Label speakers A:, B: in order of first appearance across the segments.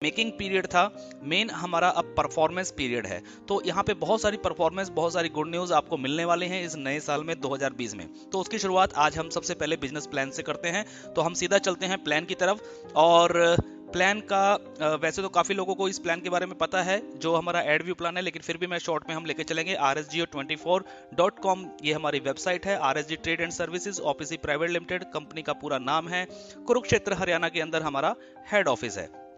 A: Making period था, main हमारा अब परफॉर्मेंस पीरियड है। तो यहाँ पे बहुत सारी परफॉर्मेंस, बहुत सारी गुड न्यूज आपको मिलने वाले हैं इस नए साल में 2020 में। तो उसकी शुरुआत आज हम सबसे पहले बिजनेस प्लान से करते हैं। तो हम सीधा चलते हैं प्लान की तरफ। और प्लान का वैसे तो काफी लोगों को इस प्लान के बारे में पता है जो हमारा एड व्यू प्लान है, लेकिन फिर भी मैं शॉर्ट में हम लेके चलेंगे। rsgo24.com ये हमारी वेबसाइट है। RSG trade and services OPC private limited company का पूरा नाम है। कुरुक्षेत्र हरियाणा के अंदर हमारा हेड ऑफिस है।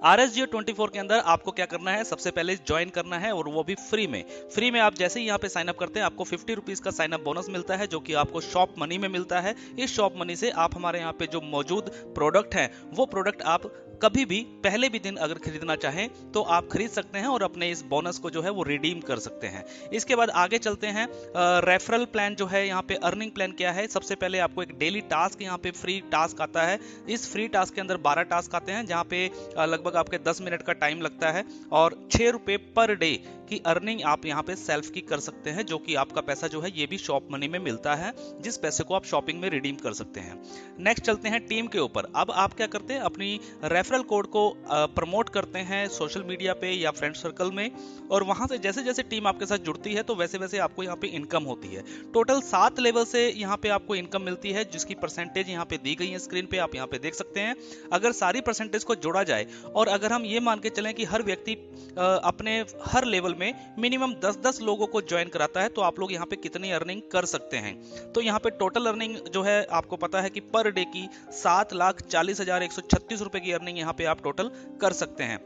A: RSGO24 के अंदर आपको क्या करना है, सबसे पहले ज्वाइन करना है, और वो भी फ्री में। फ्री में आप जैसे ही यहाँ पे साइन अप करते हैं आपको 50 रुपीज का साइन अप बोनस मिलता है, जो कि आपको शॉप मनी में मिलता है। इस शॉप मनी से आप हमारे यहाँ पे जो मौजूद प्रोडक्ट हैं वो प्रोडक्ट आप कभी भी पहले भी दिन अगर खरीदना चाहें तो आप खरीद सकते हैं और अपने इस बोनस को जो है वो रिडीम कर सकते हैं। इसके बाद आगे चलते हैं। रेफरल प्लान जो है, यहाँ पे अर्निंग प्लान क्या है। सबसे पहले आपको एक डेली टास्क यहाँ पे फ्री टास्क आता है। इस फ्री टास्क के अंदर 12 टास्क आते हैं, जहाँ पे लगभग आपके 10 मिनट का टाइम लगता है, और 6 रुपए पर डे की अर्निंग आप यहाँ पे सेल्फ की कर सकते हैं, जो कि आपका पैसा जो है ये भी शॉप मनी में मिलता है, जिस पैसे को आप शॉपिंग में रिडीम कर सकते हैं। नेक्स्ट चलते हैं टीम के ऊपर। अब आप क्या करते हैं, अपनी रेफरल कोड को प्रमोट करते हैं सोशल मीडिया पे या फ्रेंड सर्कल में, और वहां से जैसे जैसे टीम आपके साथ जुड़ती है तो वैसे वैसे आपको यहाँ पे इनकम होती है। टोटल 7 लेवल से यहाँ पे आपको इनकम मिलती है, जिसकी परसेंटेज यहाँ पे दी गई है स्क्रीन पे, आप यहाँ पे देख सकते हैं। अगर सारी परसेंटेज को जोड़ा जाए और अगर हम ये मान के चलें कि हर व्यक्ति अपने हर लेवल में मिनिमम 10-10 लोगों को ज्वाइन कराता है, तो आप लोग यहाँ पे कितनी अर्निंग कर सकते हैं। तो यहाँ पे टोटल अर्निंग जो है आपको पता है कि पर डे की 7,40,136 रुपए की अर्निंग यहाँ पे आप टोटल कर सकते हैं।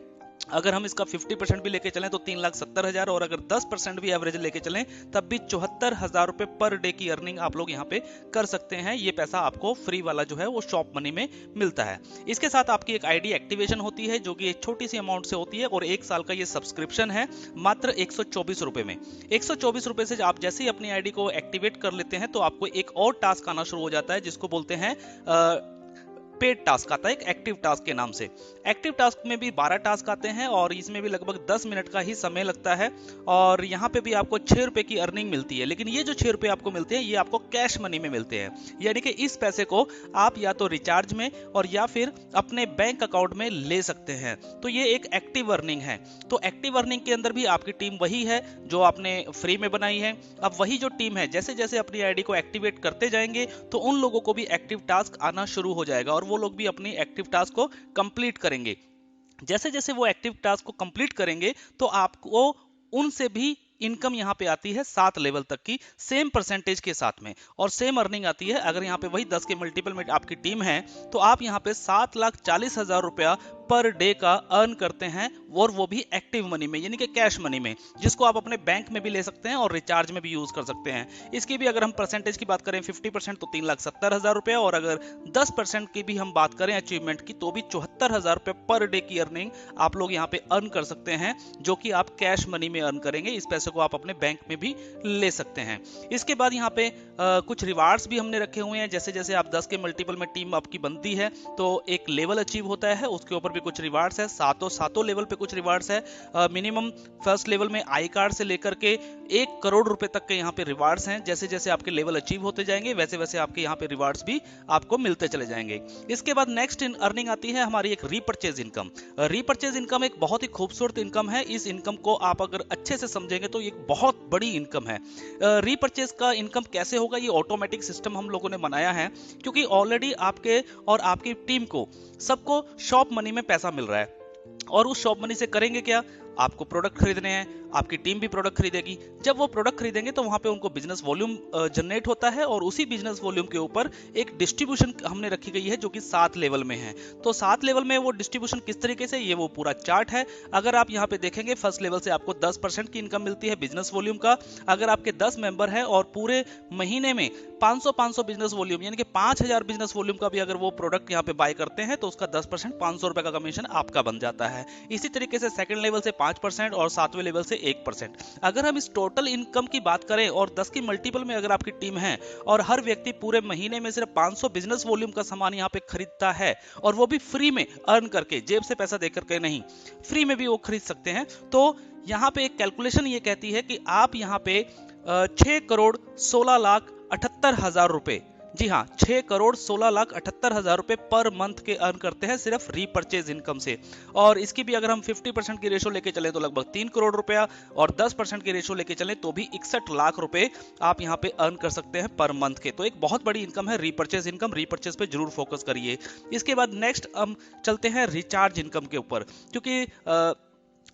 A: अगर हम इसका 50% भी लेके चलें तो 3,70,000, और अगर 10% भी एवरेज लेके चलें तब भी 74,000 रुपए पर डे की अर्निंग आप लोग यहाँ पे कर सकते हैं। ये पैसा आपको फ्री वाला जो है वो शॉप मनी में मिलता है। इसके साथ आपकी एक आईडी एक्टिवेशन होती है, जो कि एक छोटी सी अमाउंट से होती है, और 1 साल का ये सब्सक्रिप्शन है मात्र 124 रुपए में। 124 रुपए से आप जैसे ही अपनी आईडी को एक्टिवेट कर लेते हैं तो आपको एक और टास्क आना शुरू हो जाता है, जिसको बोलते हैं पेड टास्क आता है, एक एक्टिव टास्क के नाम से। एक्टिव टास्क में भी 12 टास्क आते हैं, और इसमें भी लगभग 10 मिनट का ही समय लगता है, और यहाँ पे भी आपको 6 रुपए की अर्निंग मिलती है। लेकिन ये जो 6 रुपए आपको मिलते हैं ये आपको कैश मनी में मिलते हैं, यानी कि इस पैसे को आप या तो रिचार्ज में और या फिर अपने बैंक अकाउंट में ले सकते हैं। तो ये एक एक्टिव अर्निंग है। तो एक्टिव अर्निंग के अंदर भी आपकी टीम वही है जो आपने फ्री में बनाई है। अब वही जो टीम है जैसे जैसे अपनी आईडी को एक्टिवेट करते जाएंगे तो उन लोगों को भी एक्टिव टास्क आना शुरू हो जाएगा, और वो लोग भी अपनी एक्टिव टास्क को कंप्लीट करेंगे। जैसे जैसे वो एक्टिव टास्क को कंप्लीट करेंगे तो आपको उनसे भी इनकम यहाँ पे आती है 7 लेवल तक की, सेम परसेंटेज के साथ में, और सेम अर्निंग आती है। अगर यहाँ पे वही 10 के मल्टीपल में आपकी टीम है तो आप यहाँ पे 7,40,000 रुपया पर डे का अर्न करते हैं, और वो भी एक्टिव मनी में, यानी कि कैश मनी में, जिसको आप अपने बैंक में भी ले सकते हैं और रिचार्ज में भी यूज कर सकते हैं। इसकी भी अगर हम परसेंटेज की बात करें 50% तो 3,70,000 रुपया, और अगर 10% की भी हम बात करें अचीवमेंट की तो भी 74,000 रुपये पर डे की अर्निंग आप लोग यहाँ पे अर्न कर सकते हैं, जो कि आप कैश मनी में अर्न करेंगे। इस पैसे को आप अपने बैंक में भी ले सकते हैं। इसके बाद यहाँ पे कुछ रिवार्ड्स भी हमने रखे हुए हैं। जैसे जैसे आप 10 के मल्टीपल में टीम आपकी बनती है तो एक लेवल अचीव होता है, उसके ऊपर भी कुछ रिवार्ड्स है। सातों लेवल पे कुछ रिवार्ड्स है। मिनिमम फर्स्ट लेवल में आई कार्ड से लेकर के 1 करोड़ रुपए तक के यहाँ पे रिवार्ड्स हैं। जैसे जैसे आपके लेवल अचीव होते जाएंगे वैसे वैसे आपके यहाँ पे रिवार्ड्स भी आपको मिलते चले जाएंगे। इसके बाद नेक्स्ट अर्निंग आती है हमारी एक रीपर्चेज इनकम। रीपर्चेज इनकम एक बहुत ही खूबसूरत इनकम है। इस इनकम को आप अगर अच्छे से समझेंगे तो एक बहुत बड़ी इनकम है। रीपर्चेज का इनकम कैसे होगा, ये ऑटोमेटिक सिस्टम हम लोगों ने बनाया है, क्योंकि ऑलरेडी आपके और आपकी टीम को सबको शॉप मनी में पैसा मिल रहा है, और उस शॉप मनी से करेंगे क्या, आपको प्रोडक्ट खरीदने हैं, आपकी टीम भी प्रोडक्ट खरीदेगी। जब वो प्रोडक्ट खरीदेंगे तो वहां पे उनको बिजनेस वॉल्यूम जनरेट होता है, और उसी बिजनेस वॉल्यूम के ऊपर एक डिस्ट्रीब्यूशन हमने रखी गई है जो कि 7 लेवल में है। तो 7 लेवल में वो डिस्ट्रीब्यूशन किस तरीके से, ये वो पूरा चार्ट है। अगर आप यहाँ पे देखेंगे फर्स्ट लेवल से आपको 10% की इनकम मिलती है बिजनेस वॉल्यूम का। अगर आपके 10 मेंबर है और पूरे महीने में 500 बिजनेस वॉल्यूम यानी कि 5,000 बिजनेस वॉल्यूम का भी अगर वो प्रोडक्ट यहाँ पे बाय करते हैं तो उसका 10% 500 रुपए का कमीशन आपका बन जाता है। इसी तरीके से सेकंड लेवल से 5% और 7वें लेवल से 1%। अगर हम इस टोटल इनकम की बात करें और 10 की मल्टीपल में अगर आपकी टीम है और हर व्यक्ति पूरे महीने में सिर्फ 500 बिजनेस वॉल्यूम का सामान यहाँ पे खरीदता है, और वो भी फ्री में अर्न करके, जेब से पैसा देकर के नहीं, फ्री में भी वो खरीद सकते हैं, तो यहाँ पे एक कैलकुलेशन ये कहती है कि आप यहाँ पे 6,16,78,000 रुपए जी हाँ, 6,16,78,000 रुपए पर मंथ के अर्न करते हैं सिर्फ रीपर्चेज इनकम से। और इसकी भी अगर हम 50% की रेशो लेके चले तो लगभग 3 करोड़ रुपया, और 10% की रेशो लेके चले तो भी 61 लाख रुपए आप यहाँ पे अर्न कर सकते हैं पर मंथ के। तो एक बहुत बड़ी इनकम है रीपर्चेज इनकम, रीपर्चेज पे जरूर फोकस करिए। इसके बाद नेक्स्ट हम चलते हैं रिचार्ज इनकम के ऊपर, क्योंकि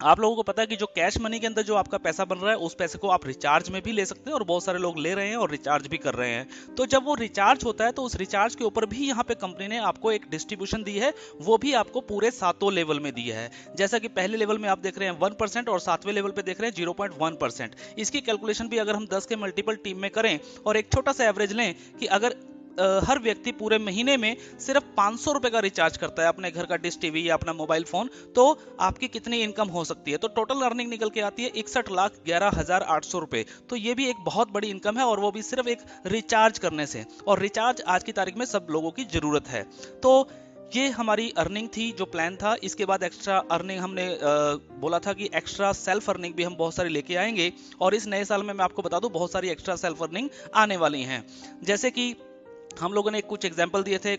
A: आप लोगों को पता है कि जो कैश मनी के अंदर जो आपका पैसा बन रहा है उस पैसे को आप रिचार्ज में भी ले सकते हैं, और बहुत सारे लोग ले रहे हैं और रिचार्ज भी कर रहे हैं। तो जब वो रिचार्ज होता है तो उस रिचार्ज के ऊपर भी यहाँ पे कंपनी ने आपको एक डिस्ट्रीब्यूशन दी है, वो भी आपको पूरे 7 लेवल में दी है। जैसा कि पहले लेवल में आप देख रहे हैं 1% और 7वें लेवल पे देख रहे हैं 0.1%। इसकी कैलकुलेशन भी अगर हम 10 के मल्टीपल टीम में करें और एक छोटा सा एवरेज लें कि अगर हर व्यक्ति पूरे महीने में सिर्फ 500 रुपए का रिचार्ज करता है अपने घर का डिश टीवी या अपना मोबाइल फोन, तो आपकी कितनी इनकम हो सकती है। तो टोटल अर्निंग निकल के आती है 61,11,800 रुपए। तो ये भी एक बहुत बड़ी इनकम है, और वो भी सिर्फ एक रिचार्ज करने से। और रिचार्ज आज की तारीख में सब लोगों की जरूरत है। तो ये हमारी अर्निंग थी, जो प्लान था। इसके बाद एक्स्ट्रा अर्निंग हमने बोला था कि एक्स्ट्रा सेल्फ अर्निंग भी हम बहुत सारी लेके आएंगे, और इस नए साल में मैं आपको बता दूं बहुत सारी एक्स्ट्रा सेल्फ अर्निंग आने वाली हैं। जैसे कि हम लोगों ने कुछ एग्जाम्पल दिए थे,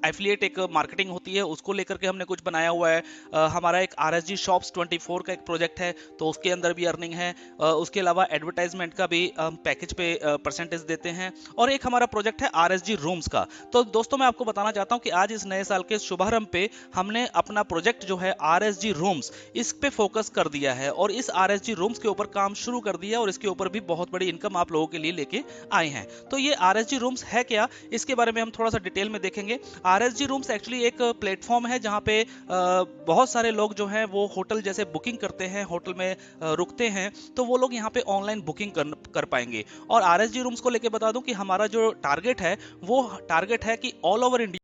A: एफिलिएट एक मार्केटिंग होती है, उसको लेकर के हमने कुछ बनाया हुआ है। हमारा एक RSG शॉप्स 24 का एक प्रोजेक्ट है, तो उसके अंदर भी अर्निंग है। उसके अलावा एडवर्टाइजमेंट का भी हम पैकेज पे परसेंटेज देते हैं। और एक हमारा प्रोजेक्ट है RSG रूम्स का। तो दोस्तों मैं आपको बताना चाहता हूं कि आज इस नए साल के शुभारंभ पे हमने अपना प्रोजेक्ट जो है RSG रूम्स, इस पे फोकस कर दिया है, और इस RSG रूम्स के ऊपर काम शुरू कर दिया, और इसके ऊपर भी बहुत बड़ी इनकम आप लोगों के लिए लेके आए हैं। तो ये RSG रूम्स है क्या, इसके बारे में हम थोड़ा सा डिटेल में देखेंगे। RSG रूम्स एक्चुअली एक प्लेटफॉर्म है जहां पे बहुत सारे लोग जो हैं वो होटल जैसे बुकिंग करते हैं, होटल में रुकते हैं, तो वो लोग यहाँ पे ऑनलाइन बुकिंग कर पाएंगे। और RSG रूम्स को लेके बता दूं कि हमारा जो टारगेट है वो टारगेट है कि ऑल ओवर इंडिया